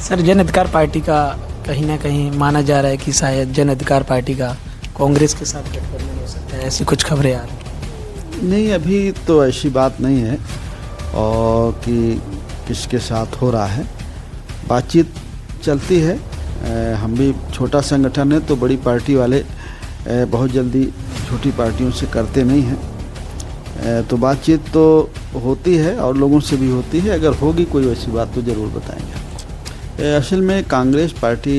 Sir, जन अधिकार party का कहीं ना कहीं माना जा रहा है कि शायद जन अधिकार पार्टी का कांग्रेस के साथ गठबंधन हो सकता है, ऐसी कुछ खबरें आ रही हैं। नहीं, अभी तो ऐसी बात नहीं है और कि किसके साथ हो रहा है। बातचीत चलती है। हम भी छोटा संगठन है तो बड़ी पार्टी वाले बहुत जल्दी छोटी पार्टियों से करते नहीं हैं। तो बातचीत तो होती है और लोगों से भी होती है। अगर होगी कोई वैसी बात तो ज़रूर बताएंगे। असल में कांग्रेस पार्टी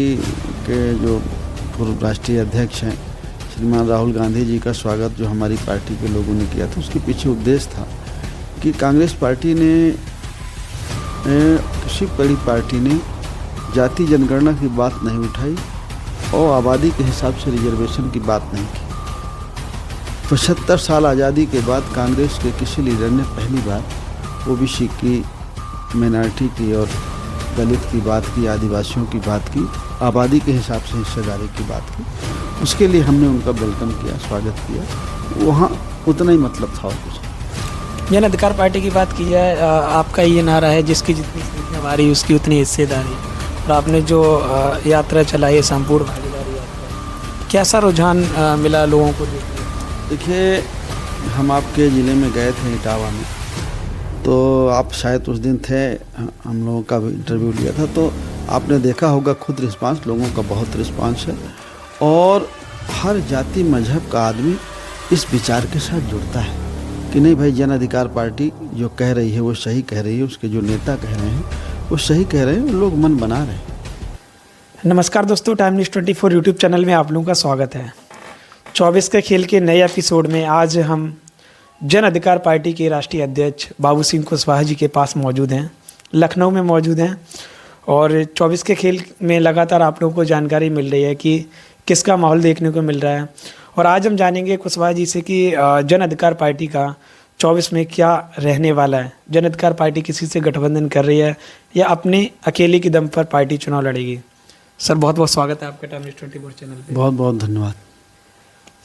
के जो पूर्व राष्ट्रीय अध्यक्ष हैं श्रीमान राहुल गांधी जी का स्वागत जो हमारी पार्टी के लोगों ने किया था, उसके पीछे उद्देश्य था कि कांग्रेस पार्टी ने किसी बड़ी पार्टी ने जाति जनगणना की बात नहीं उठाई और आबादी के हिसाब से रिजर्वेशन की बात नहीं की। 75 साल आज़ादी के बाद कांग्रेस के किसी लीडर ने पहली बार ओबीसी की, माइनॉरिटी की और दलित की बात की, आदिवासियों की बात की, आबादी के हिसाब से हिस्सेदारी की बात की। उसके लिए हमने उनका वेलकम किया, स्वागत किया। वहाँ उतना ही मतलब था और कुछ। जन अधिकार पार्टी की बात की जाए, आपका ये नारा है जिसकी जितनी संख्या हमारी उसकी उतनी हिस्सेदारी, और आपने जो यात्रा चलाई है संपूर्ण भागीदारी यात्रा, कैसा रुझान मिला लोगों को? देखिए, हम आपके ज़िले में गए थे इटावा में, तो आप शायद उस दिन थे, हम लोगों का भी इंटरव्यू लिया था, तो आपने देखा होगा खुद रिस्पांस, लोगों का बहुत रिस्पांस है और हर जाति मजहब का आदमी इस विचार के साथ जुड़ता है कि नहीं भाई, जन अधिकार पार्टी जो कह रही है वो सही कह रही है, उसके जो नेता कह रहे हैं वो सही कह रहे हैं, लोग मन बना रहे हैं। नमस्कार दोस्तों, टाइम न्यूज़ 24 यूट्यूब चैनल में आप लोगों का स्वागत है। 24 के खेल के नए एपिसोड में आज हम जन अधिकार पार्टी के राष्ट्रीय अध्यक्ष बाबू सिंह कुशवाहा जी के पास मौजूद हैं, लखनऊ में मौजूद हैं। और 24 के खेल में लगातार आप लोगों को जानकारी मिल रही है कि किसका माहौल देखने को मिल रहा है। और आज हम जानेंगे कुशवाहा जी से कि जन अधिकार पार्टी का 24 में क्या रहने वाला है। जन अधिकार पार्टी किसी से गठबंधन कर रही है या अपने अकेले की दम पर पार्टी चुनाव लड़ेगी? सर, बहुत बहुत स्वागत है आपका टाइम न्यूज़ 24 चैनल पे। बहुत बहुत धन्यवाद।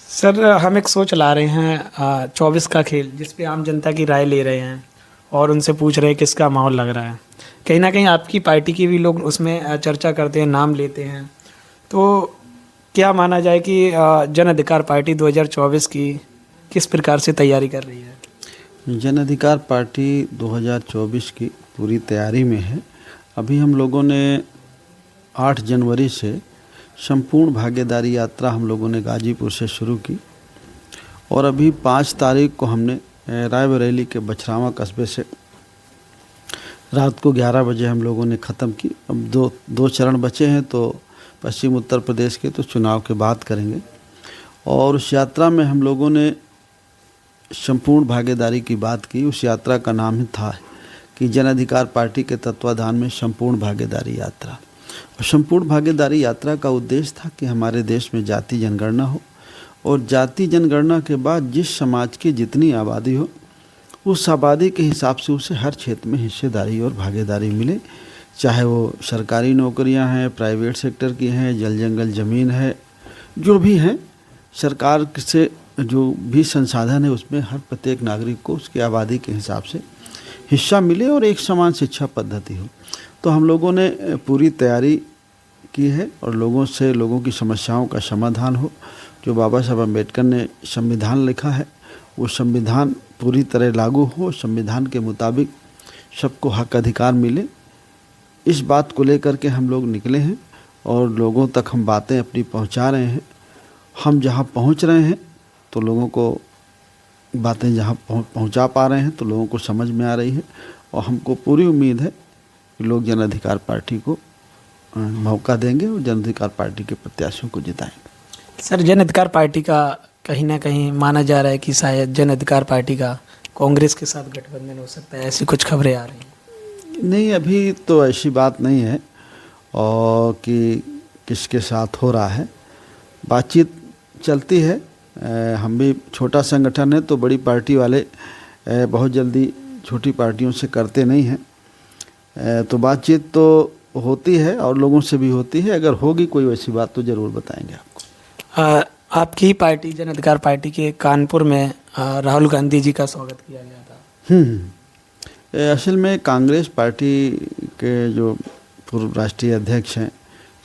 सर, हम एक सोच ला रहे हैं 24 का खेल, जिस पे आम जनता की राय ले रहे हैं और उनसे पूछ रहे हैं किसका माहौल लग रहा है। कहीं ना कहीं आपकी पार्टी की भी लोग उसमें चर्चा करते हैं, नाम लेते हैं। तो क्या माना जाए कि जन अधिकार पार्टी 2024 की किस प्रकार से तैयारी कर रही है? जन अधिकार पार्टी 2024 की पूरी तैयारी में है। अभी हम लोगों ने 8 जनवरी से संपूर्ण भागीदारी यात्रा हम लोगों ने गाजीपुर से शुरू की और अभी 5 तारीख को हमने रायबरेली के बछरावा कस्बे से रात को 11 बजे हम लोगों ने ख़त्म की। अब दो चरण बचे हैं, तो पश्चिम उत्तर प्रदेश के तो चुनाव के बाद करेंगे। और उस यात्रा में हम लोगों ने संपूर्ण भागीदारी की बात की। उस यात्रा का नाम ही था कि जन अधिकार पार्टी के तत्वाधान में संपूर्ण भागीदारी यात्रा। और संपूर्ण भागीदारी यात्रा का उद्देश्य था कि हमारे देश में जाति जनगणना हो और जाति जनगणना के बाद जिस समाज की जितनी आबादी हो, उस आबादी के हिसाब से उसे हर क्षेत्र में हिस्सेदारी और भागीदारी मिले, चाहे वो सरकारी नौकरियां हैं, प्राइवेट सेक्टर की हैं, जल जंगल ज़मीन है, जो भी हैं, सरकार से जो भी संसाधन है उसमें हर प्रत्येक नागरिक को उसकी आबादी के हिसाब से हिस्सा मिले और एक समान शिक्षा पद्धति हो। तो हम लोगों ने पूरी तैयारी की है और लोगों की समस्याओं का समाधान हो। जो बाबा साहब अम्बेडकर ने संविधान लिखा है वो संविधान पूरी तरह लागू हो, संविधान के मुताबिक सबको हक अधिकार मिले, इस बात को लेकर के हम लोग निकले हैं और लोगों तक हम बातें अपनी पहुंचा रहे हैं। हम जहां पहुंच रहे हैं तो लोगों को बातें जहां पहुंचा पा रहे हैं तो लोगों को समझ में आ रही है और हमको पूरी उम्मीद है कि लोग जन अधिकार पार्टी को मौका देंगे और जन अधिकार पार्टी के प्रत्याशियों को जिताएंगे। सर, जन अधिकार पार्टी का कहीं ना कहीं माना जा रहा है कि शायद जन अधिकार पार्टी का कांग्रेस के साथ गठबंधन हो सकता है, ऐसी कुछ खबरें आ रही हैं। नहीं, अभी तो ऐसी बात नहीं है और कि किसके साथ हो रहा है। बातचीत चलती है। हम भी छोटा संगठन है तो बड़ी पार्टी वाले बहुत जल्दी छोटी पार्टियों से करते नहीं हैं। तो बातचीत तो होती है और लोगों से भी होती है। अगर होगी कोई वैसी बात तो ज़रूर बताएंगे आपको। आपकी ही पार्टी जन अधिकार पार्टी के कानपुर में राहुल गांधी जी का स्वागत किया गया था। असल में कांग्रेस पार्टी के जो पूर्व राष्ट्रीय अध्यक्ष हैं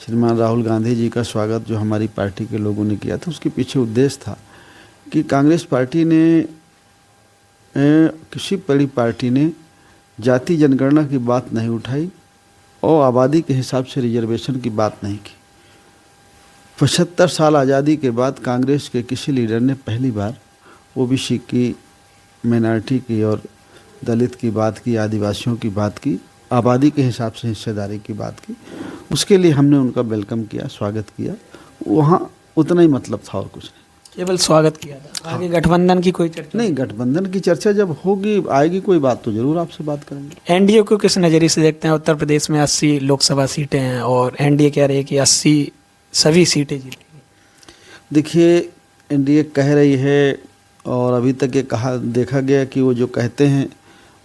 श्रीमान राहुल गांधी जी का स्वागत जो हमारी पार्टी के लोगों ने किया था, उसके पीछे उद्देश्य था कि कांग्रेस पार्टी ने किसी बड़ी पार्टी ने जाति जनगणना की बात नहीं उठाई और आबादी के हिसाब से रिजर्वेशन की बात नहीं की। 75 साल आज़ादी के बाद कांग्रेस के किसी लीडर ने पहली बार ओबीसी की, माइनॉरिटी की और दलित की बात की, आदिवासियों की बात की, आबादी के हिसाब से हिस्सेदारी की बात की। उसके लिए हमने उनका वेलकम किया, स्वागत किया। वहाँ उतना ही मतलब था और कुछ नहीं, केवल स्वागत किया था। आगे गठबंधन की कोई चर्चा नहीं। गठबंधन की चर्चा जब होगी, आएगी कोई बात तो जरूर आपसे बात करेंगे। एनडीए को किस नज़रिए से देखते हैं? उत्तर प्रदेश में 80 लोकसभा सीटें हैं और एनडीए कह रही है कि 80 सभी सीटें जीतेगी। देखिए, एनडीए कह रही है और अभी तक ये कहा देखा गया कि वो जो कहते हैं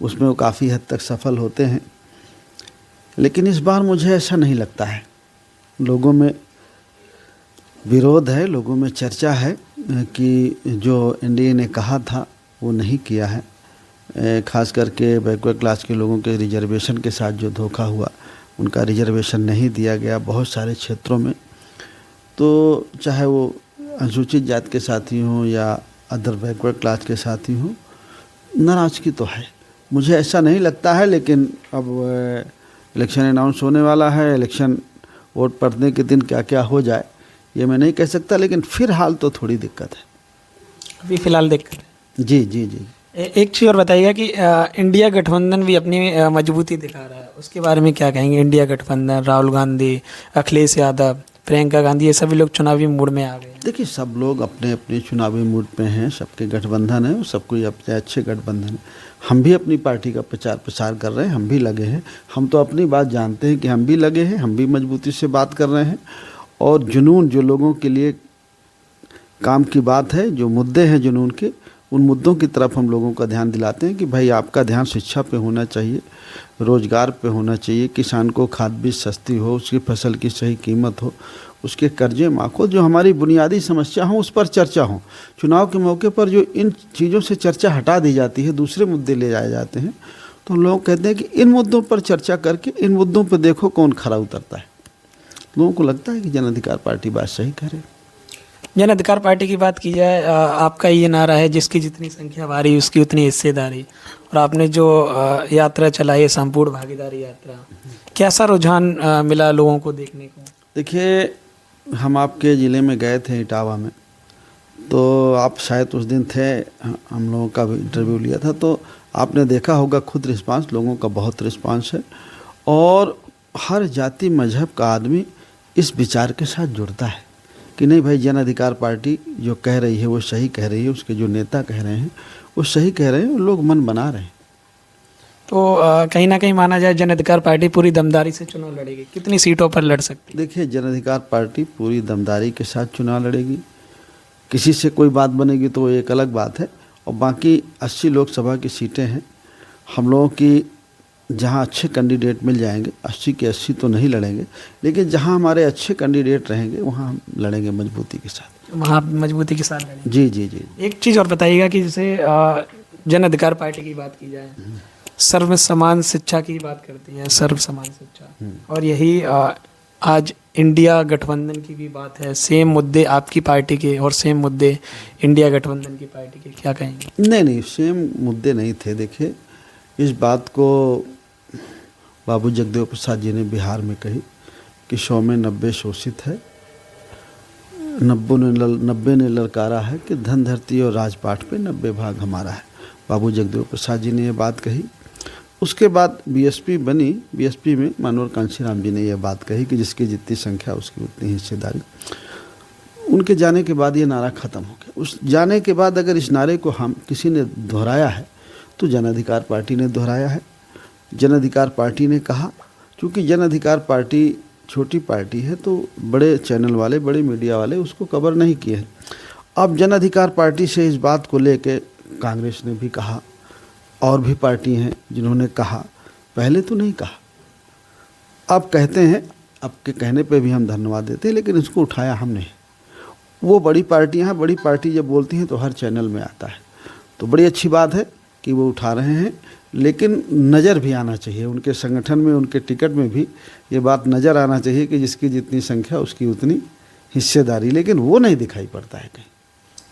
उसमें वो काफ़ी हद तक सफल होते हैं, लेकिन इस बार मुझे ऐसा नहीं लगता है। लोगों में विरोध है, लोगों में चर्चा है कि जो एनडीए ने कहा था वो नहीं किया है। खास करके बैकवर्ड क्लास के लोगों के रिजर्वेशन के साथ जो धोखा हुआ, उनका रिजर्वेशन नहीं दिया गया बहुत सारे क्षेत्रों में। तो चाहे वो अनुसूचित जाति के साथी हों या अदर बैकवर्ड क्लास के साथी हों, नाराज़गी तो है। मुझे ऐसा नहीं लगता है, लेकिन अब इलेक्शन अनाउंस होने वाला है। इलेक्शन वोट पड़ने के दिन क्या क्या हो जाए ये मैं नहीं कह सकता, लेकिन फिलहाल तो थोड़ी दिक्कत है। अभी फिलहाल दिक्कत है। जी जी जी। एक चीज़ और बताइएगा कि इंडिया गठबंधन भी अपनी मजबूती दिखा रहा है, उसके बारे में क्या कहेंगे? इंडिया गठबंधन, राहुल गांधी, अखिलेश यादव, प्रियंका गांधी, ये सभी लोग चुनावी मूड में आ गए। देखिए, सब लोग अपने अपने चुनावी मूड पे हैं, सबके गठबंधन है, सब कोई अपने अच्छे गठबंधन है। हम भी अपनी पार्टी का प्रचार प्रसार कर रहे हैं, हम भी लगे हैं। हम तो अपनी बात जानते हैं कि हम भी लगे हैं, हम भी मजबूती से बात कर रहे हैं। और जुनून जो लोगों के लिए काम की बात है, जो मुद्दे हैं जुनून के, उन मुद्दों की तरफ हम लोगों का ध्यान दिलाते हैं कि भाई आपका ध्यान शिक्षा पे होना चाहिए, रोज़गार पे होना चाहिए, किसान को खाद बीज सस्ती हो, उसकी फसल की सही कीमत हो, उसके कर्जे माफ़ हो, जो हमारी बुनियादी समस्या हो उस पर चर्चा हो। चुनाव के मौके पर जो इन चीज़ों से चर्चा हटा दी जाती है, दूसरे मुद्दे ले जाए जाते हैं, तो लोग कहते हैं कि इन मुद्दों पर चर्चा करके इन मुद्दों पर देखो कौन खरा उतरता है। लोगों को लगता है कि जन अधिकार पार्टी बात सही करे। जन अधिकार पार्टी की बात की जाए, आपका ये नारा है जिसकी जितनी संख्या भारी उसकी उतनी हिस्सेदारी, और आपने जो यात्रा चलाई है संपूर्ण भागीदारी यात्रा, कैसा रुझान मिला लोगों को देखने को? देखिए, हम आपके ज़िले में गए थे इटावा में, तो आप शायद उस दिन थे, हम लोगों का भी इंटरव्यू लिया था, तो आपने देखा होगा खुद रिस्पांस, लोगों का बहुत रिस्पांस है। और हर जाति मजहब का आदमी इस विचार के साथ जुड़ता है कि नहीं भाई, जन अधिकार पार्टी जो कह रही है वो सही कह रही है, उसके जो नेता कह रहे हैं वो सही कह रहे हैं, लोग मन बना रहे हैं। तो कहीं ना कहीं माना जाए जन अधिकार पार्टी पूरी दमदारी से चुनाव लड़ेगी। कितनी सीटों पर लड़ सकती है? देखिए, जन अधिकार पार्टी पूरी दमदारी के साथ चुनाव लड़ेगी। किसी से कोई बात बनेगी तो एक अलग बात है, और बाकी 80 लोकसभा की सीटें हैं हम लोगों की। जहां अच्छे कैंडिडेट मिल जाएंगे, 80 के 80 तो नहीं लड़ेंगे, लेकिन जहां हमारे अच्छे कैंडिडेट रहेंगे वहां हम लड़ेंगे मजबूती के साथ। वहाँ मजबूती के साथ लड़ेंगे। जी जी जी। एक चीज़ और बताइएगा कि जैसे जन अधिकार पार्टी की बात की जाए, सर्व समान शिक्षा की बात करती है, सर्व समान शिक्षा, और यही आज इंडिया गठबंधन की भी बात है। सेम मुद्दे आपकी पार्टी के और सेम मुद्दे इंडिया गठबंधन की पार्टी के, क्या कहेंगे? नहीं, सेम मुद्दे नहीं थे। देखिए, इस बात को बाबू जगदेव प्रसाद जी ने बिहार में कही कि 100 में 90 शोषित है, 90 ने ललकारा है कि धन धरती और राजपाट पे 90 भाग हमारा है। बाबू जगदेव प्रसाद जी ने ये बात कही। उसके बाद बीएसपी बनी, बीएसपी में मनोहर कांशीराम जी ने यह बात कही कि जिसकी जितनी संख्या उसकी उतनी हिस्सेदारी। उनके जाने के बाद ये नारा ख़त्म हो गया। उस जाने के बाद अगर इस नारे को हम किसी ने दोहराया है तो जन अधिकार पार्टी ने दोहराया है। जन अधिकार पार्टी ने कहा, क्योंकि जन अधिकार पार्टी छोटी पार्टी है तो बड़े चैनल वाले, बड़े मीडिया वाले उसको कवर नहीं किए हैं। अब जन अधिकार पार्टी से इस बात को लेके कांग्रेस ने भी कहा, और भी पार्टी हैं जिन्होंने कहा, पहले तो नहीं कहा, अब कहते हैं। आपके कहने पे भी हम धन्यवाद देते हैं, लेकिन इसको उठाया हमने। वो बड़ी पार्टियां हैं, बड़ी पार्टी जब बोलती हैं तो हर चैनल में आता है, तो बड़ी अच्छी बात है कि वो उठा रहे हैं, लेकिन नज़र भी आना चाहिए उनके संगठन में, उनके टिकट में भी ये बात नज़र आना चाहिए कि जिसकी जितनी संख्या उसकी उतनी हिस्सेदारी, लेकिन वो नहीं दिखाई पड़ता है कहीं।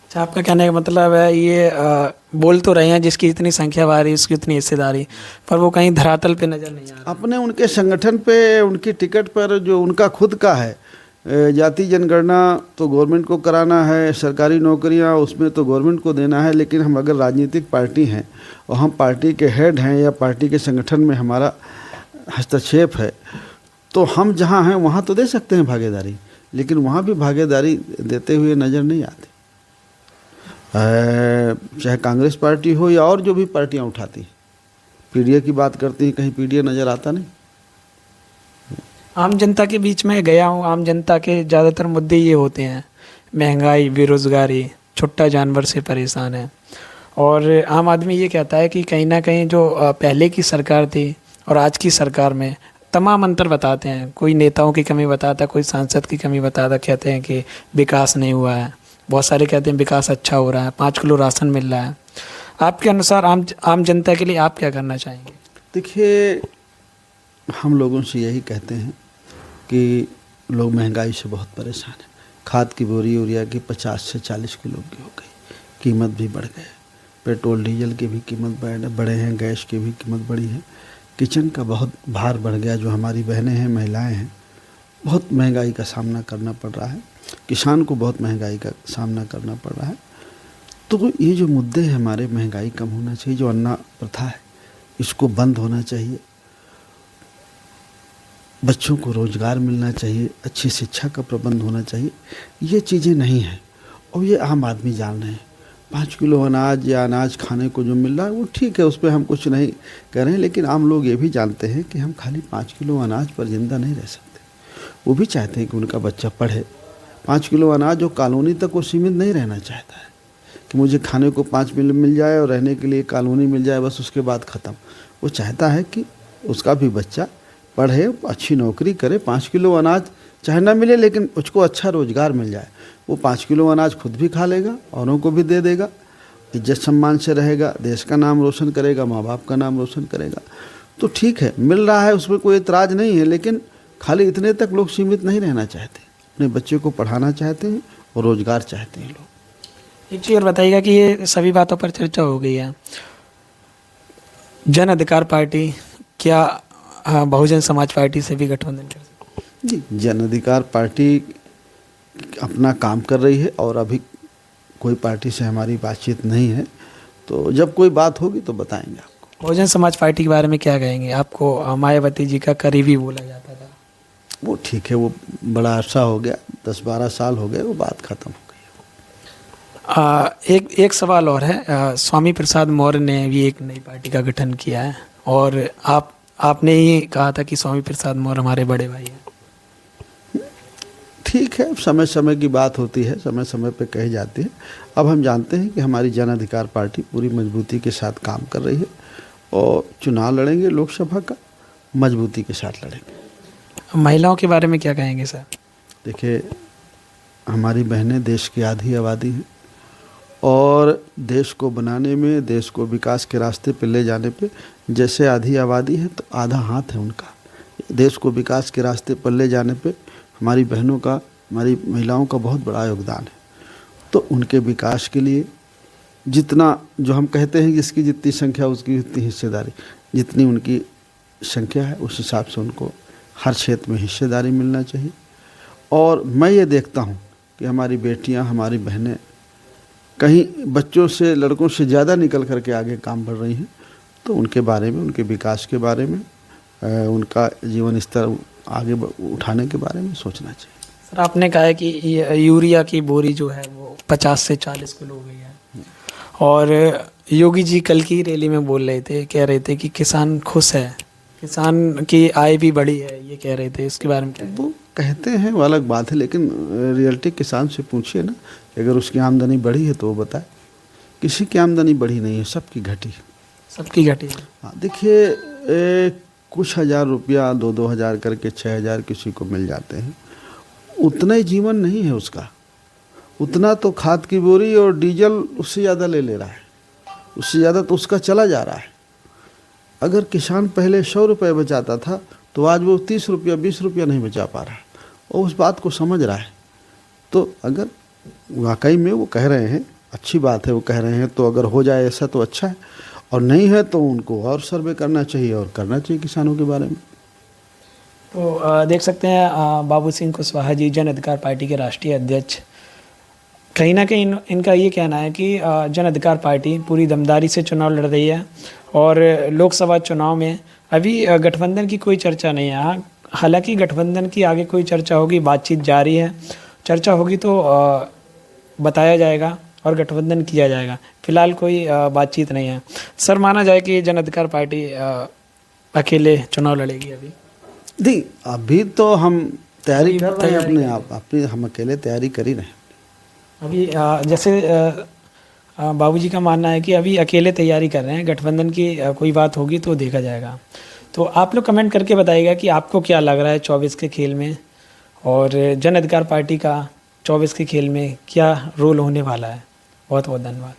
अच्छा, आपका कहने का मतलब है ये बोल तो रहे हैं जिसकी इतनी संख्या बारी उसकी उतनी हिस्सेदारी, पर वो कहीं धरातल पे नज़र नहीं आ रहा। अपने उनके संगठन पे, उनकी टिकट पर जो उनका खुद का है, जाति जनगणना तो गवर्नमेंट को कराना है, सरकारी नौकरियां उसमें तो गवर्नमेंट को देना है, लेकिन हम अगर राजनीतिक पार्टी हैं और हम पार्टी के हेड हैं या पार्टी के संगठन में हमारा हस्तक्षेप है, तो हम जहां हैं वहां तो दे सकते हैं भागीदारी, लेकिन वहां भी भागीदारी देते हुए नज़र नहीं आती। चाहे कांग्रेस पार्टी हो या और जो भी पार्टियां उठाती हैं, पीडीए की बात करती हैं, कहीं पीडीए नज़र आता नहीं। आम जनता के बीच में गया हूँ, आम जनता के ज़्यादातर मुद्दे ये होते हैं, महंगाई, बेरोज़गारी, छुट्टा जानवर से परेशान है। और आम आदमी ये कहता है कि कहीं ना कहीं जो पहले की सरकार थी और आज की सरकार में तमाम अंतर बताते हैं। कोई नेताओं की कमी बताता है, कोई सांसद की कमी बताता, कहते हैं कि विकास नहीं हुआ है। बहुत सारे कहते हैं विकास अच्छा हो रहा है, 5 किलो राशन मिल रहा है। आपके अनुसार आम जनता के लिए आप क्या करना चाहेंगे? देखिए, हम लोगों से यही कहते हैं कि लोग महंगाई से बहुत परेशान हैं। खाद की बोरी यूरिया की 50 से 40 किलो की हो गई, कीमत भी बढ़ गए, पेट्रोल डीजल की भी कीमत बढ़े हैं, गैस की भी कीमत बढ़ी है, किचन का बहुत भार बढ़ गया। जो हमारी बहनें हैं, महिलाएं हैं, बहुत महंगाई का सामना करना पड़ रहा है, किसान को बहुत महंगाई का सामना करना पड़ रहा है। तो ये जो मुद्दे हैं हमारे, महंगाई कम होना चाहिए, जो अन्ना प्रथा है इसको बंद होना चाहिए, बच्चों को रोज़गार मिलना चाहिए, अच्छी शिक्षा का प्रबंध होना चाहिए। ये चीज़ें नहीं हैं और ये आम आदमी जान रहे हैं। 5 किलो अनाज या अनाज खाने को जो मिल रहा है वो ठीक है, उस पर हम कुछ नहीं कह रहे हैं, लेकिन आम लोग ये भी जानते हैं कि हम खाली 5 किलो अनाज पर ज़िंदा नहीं रह सकते। वो भी चाहते हैं कि उनका बच्चा पढ़े। 5 किलो अनाज जो कॉलोनी तक वो सीमित नहीं रहना चाहता है कि मुझे खाने को 5 किलो मिल जाए और रहने के लिए कॉलोनी मिल जाए, बस उसके बाद ख़त्म। वो चाहता है कि उसका भी बच्चा पढ़े, अच्छी नौकरी करे, 5 किलो अनाज चाहे ना मिले लेकिन उसको अच्छा रोज़गार मिल जाए। वो 5 किलो अनाज खुद भी खा लेगा, औरों को भी दे देगा, इज्जत सम्मान से रहेगा, देश का नाम रोशन करेगा, माँ बाप का नाम रोशन करेगा। तो ठीक है, मिल रहा है, उसमें कोई एतराज़ नहीं है, लेकिन खाली इतने तक लोग सीमित नहीं रहना चाहते। अपने बच्चे को पढ़ाना चाहते हैं और रोज़गार चाहते हैं लोग। एक चीज़ और बताइएगा कि ये सभी बातों पर चर्चा हो गई है, जन अधिकार पार्टी क्या बहुजन समाज पार्टी से भी गठबंधन कर सकती है? जी, जन अधिकार पार्टी अपना काम कर रही है और अभी कोई पार्टी से हमारी बातचीत नहीं है, तो जब कोई बात होगी तो बताएंगे आपको। बहुजन समाज पार्टी के बारे में क्या कहेंगे? आपको मायावती जी का करीबी बोला जाता था। वो ठीक है, वो बड़ा अरसा हो गया, 10-12 साल हो गए, वो बात ख़त्म हो गई। एक सवाल और है, स्वामी प्रसाद मौर्य ने भी एक नई पार्टी का गठन किया है और आपने ही कहा था कि स्वामी प्रसाद मौर्य हमारे बड़े भाई हैं। ठीक है, समय समय की बात होती है, समय समय पे कही जाती है। अब हम जानते हैं कि हमारी जन अधिकार पार्टी पूरी मजबूती के साथ काम कर रही है और चुनाव लड़ेंगे, लोकसभा का मजबूती के साथ लड़ेंगे। महिलाओं के बारे में क्या कहेंगे सर? देखिए, हमारी बहनें देश की आधी आबादी हैं और देश को बनाने में, देश को विकास के रास्ते पे ले जाने पे, जैसे आधी आबादी है तो आधा हाथ है उनका। देश को विकास के रास्ते पर ले जाने पे हमारी बहनों का, हमारी महिलाओं का बहुत बड़ा योगदान है। तो उनके विकास के लिए जितना, जो हम कहते हैं जिसकी जितनी संख्या उसकी उतनी हिस्सेदारी, जितनी उनकी संख्या है उस हिसाब से उनको हर क्षेत्र में हिस्सेदारी मिलना चाहिए। और मैं ये देखता हूँ कि हमारी बेटियाँ, हमारी बहनें कहीं बच्चों से, लड़कों से ज़्यादा निकल कर के आगे काम बढ़ रही हैं, तो उनके बारे में, उनके विकास के बारे में, उनका जीवन स्तर आगे उठाने के बारे में सोचना चाहिए। सर, आपने कहा है कि यूरिया की बोरी जो है वो 50 से 40 किलो हो गई है और योगी जी कल की रैली में बोल रहे थे, कह रहे थे कि किसान खुश है, किसान की आय भी बढ़ी है, ये कह रहे थे, इसके बारे में क्या? वो कहते हैं वो अलग बात है, लेकिन रियलिटी किसान से पूछिए ना, अगर उसकी आमदनी बढ़ी है तो वो बताए। किसी की आमदनी बढ़ी नहीं है, सबकी घटी है। सबकी घटी है। हाँ, देखिए, कुछ हज़ार रुपया, 2-2 हज़ार करके 6 हज़ार किसी को मिल जाते हैं, उतना ही जीवन नहीं है उसका। उतना तो खाद की बोरी और डीजल उससे ज़्यादा ले रहा है, उससे ज़्यादा तो उसका चला जा रहा है। अगर किसान पहले 100 रुपये बचाता था तो आज वो 30 रुपया 20 रुपया नहीं बचा पा रहा है और उस बात को समझ रहा है। तो अगर वाकई में वो कह रहे हैं, अच्छी बात है वो कह रहे हैं, तो अगर हो जाए ऐसा तो अच्छा है, और नहीं है तो उनको और सर्वे करना चाहिए और करना चाहिए किसानों के बारे में। तो देख सकते हैं बाबू सिंह कुशवाहा जी जन अधिकार पार्टी के राष्ट्रीय अध्यक्ष, कहीं ना कहीं इनका ये कहना है कि जन अधिकार पार्टी पूरी दमदारी से चुनाव लड़ रही है और लोकसभा चुनाव में अभी गठबंधन की कोई चर्चा नहीं है। हाँ, हालांकि गठबंधन की आगे कोई चर्चा होगी, बातचीत जारी है, चर्चा होगी तो बताया जाएगा और गठबंधन किया जाएगा। फिलहाल कोई बातचीत नहीं है। सर, माना जाए कि जन अधिकार पार्टी अकेले चुनाव लड़ेगी अभी? नहीं, अभी तो हम तैयारी कर रहे हैं अपने हम अकेले तैयारी कर ही रहे हैं अभी। जैसे बाबूजी का मानना है कि अभी अकेले तैयारी कर रहे हैं, गठबंधन की कोई बात होगी तो देखा जाएगा। तो आप लोग कमेंट करके बताइएगा कि आपको क्या लग रहा है 24 के खेल में, और जन अधिकार पार्टी का 24 के खेल में क्या रोल होने वाला है। बहुत बहुत धन्यवाद।